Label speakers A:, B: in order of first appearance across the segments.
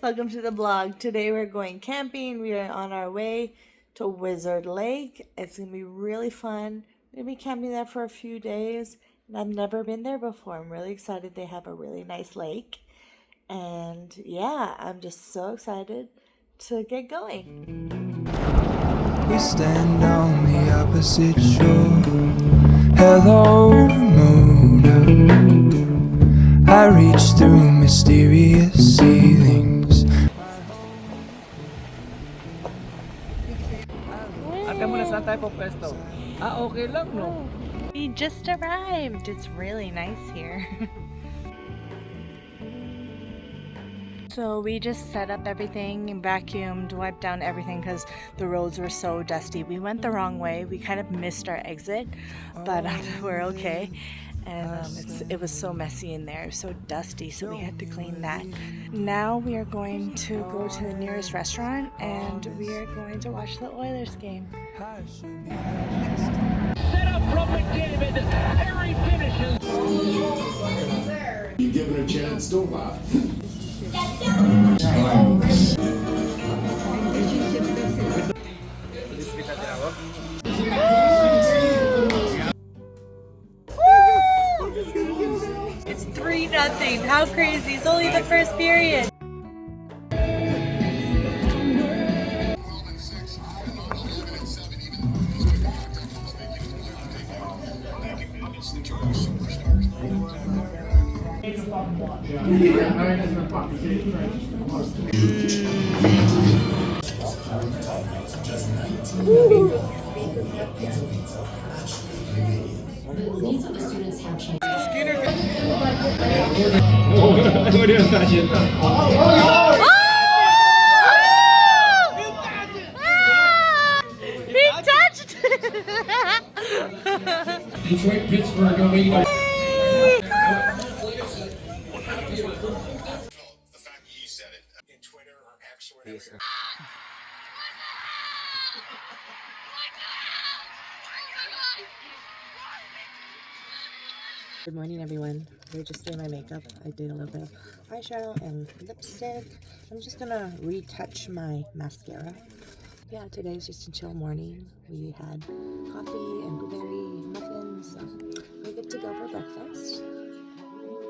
A: welcome to the vlog. Today we're going camping. We are on our way to Wizard Lake. It's gonna be really fun. We're gonna be camping there for a few days, and I've never been there before. I'm really excited. They have a really nice lake, and yeah, I'm just so excited to get going.
B: We stand on the opposite shore. Hello, moon. I reach through mysterious ceilings.
C: Ate mo na saan tayo po pwesto? Okay lang, no?
A: We just arrived. It's really nice here. So we just set up everything and vacuumed, wiped down everything because the roads were so dusty. We went the wrong way. We kind of missed our exit, but we're okay. And it was so messy in there, so dusty, so we had to clean that. Now we are going to go to the nearest restaurant and we are going to watch the Oilers game.
D: Set up from McDavid, Harry finishes.
E: You give it a chance, don't laugh.
A: It's 3-0. How crazy. It's only the first period. He touched
D: Detroit, Pittsburgh, over you.
E: The fact that you said it in Twitter or X or whatever.
F: Good morning, everyone. We're just doing my makeup. I did a little bit of eyeshadow and lipstick. I'm just gonna retouch my mascara. Yeah, today's just a chill morning. We had coffee and blueberry muffins, so we're good to go for breakfast.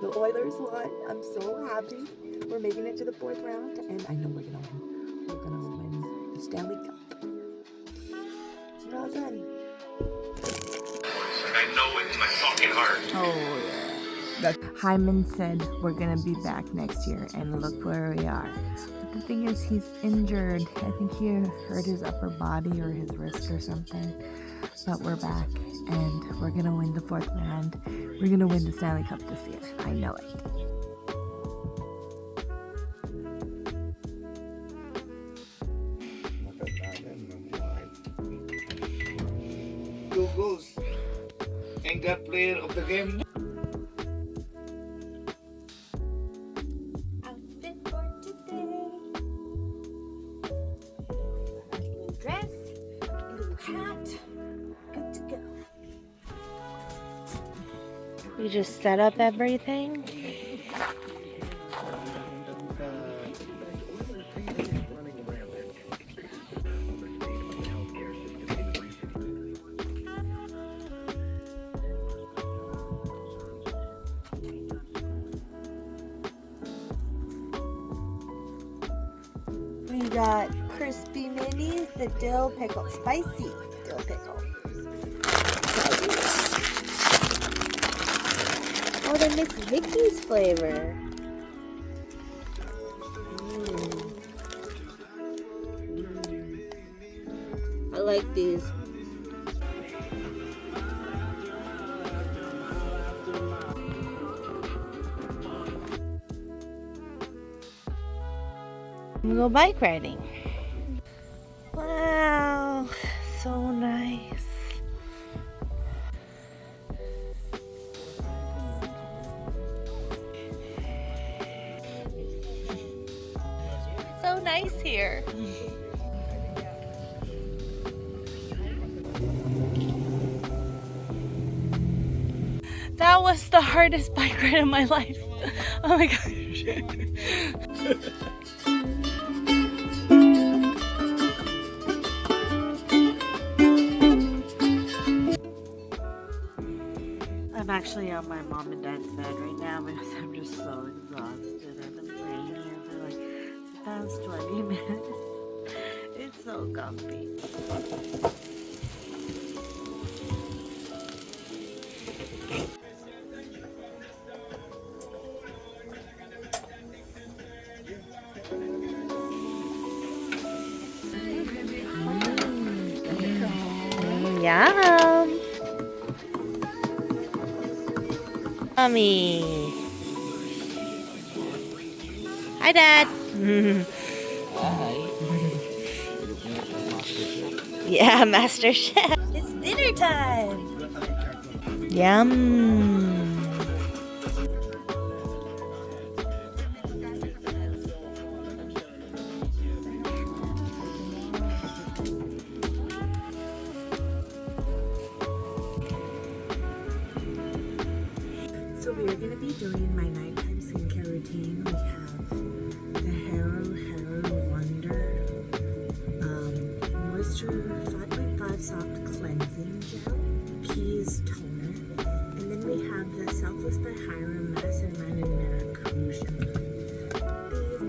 F: The Oilers won. I'm so happy. We're making it to the 4th round, and I know we're gonna win. We're gonna win the Stanley Cup. We're all done.
E: I know it in my fucking heart.
A: Oh, yeah. Hyman said we're going to be back next year, and look where we are. But the thing is, he's injured. I think he hurt his upper body or his wrist or something. But we're back, and we're going to win the 4th round. We're going to win the Stanley Cup this year. I know it.
C: Two goals. And got player of the game.
A: Outfit for today. New dress, new hat, good to go. We just set up everything. We got crispy minis, the dill pickle, spicy dill pickle. Oh, the Miss Vicky's flavor. I like these. I'm gonna go bike riding. Wow, so nice. So nice here. That was the hardest bike ride of my life. Oh my gosh. actually on my mom and dad's bed right now because I'm just so exhausted. I've been laying here for like the past 20 minutes. It's so comfy. Yum! Mommy. Hi, Dad. Yeah, Master Chef. It's dinner time. Yum.
F: So we are going to be doing my nighttime skincare routine. We have the Haro Wonder Moisture 5.5 Soft Cleansing Gel, Peas Toner, and then we have the Selfless by Hiram Mastermind and Maracuja. These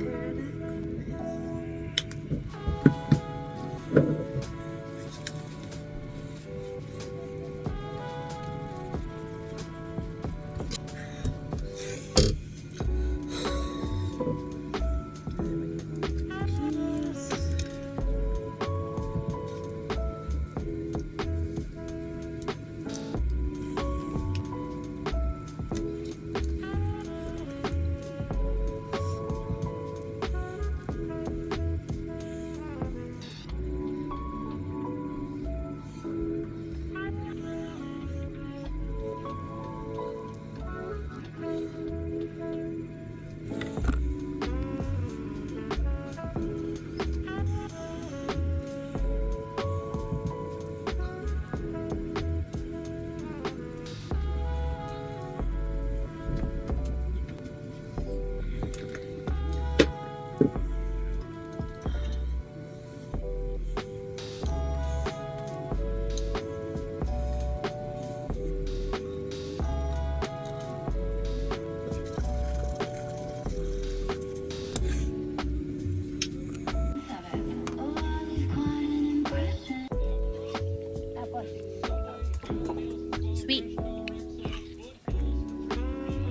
A: Sweet.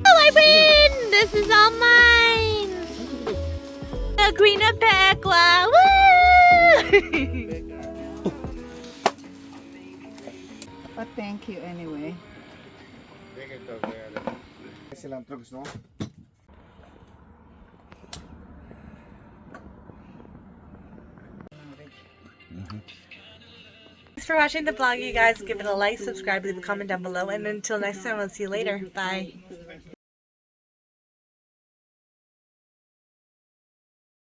A: Oh, I win! This is all mine! The Queen of Pekla! Woo!
G: But thank you anyway.
A: Thanks for watching the vlog, you guys. Give it a like, subscribe, leave a comment down below, and until next time, I'll see you later. Bye.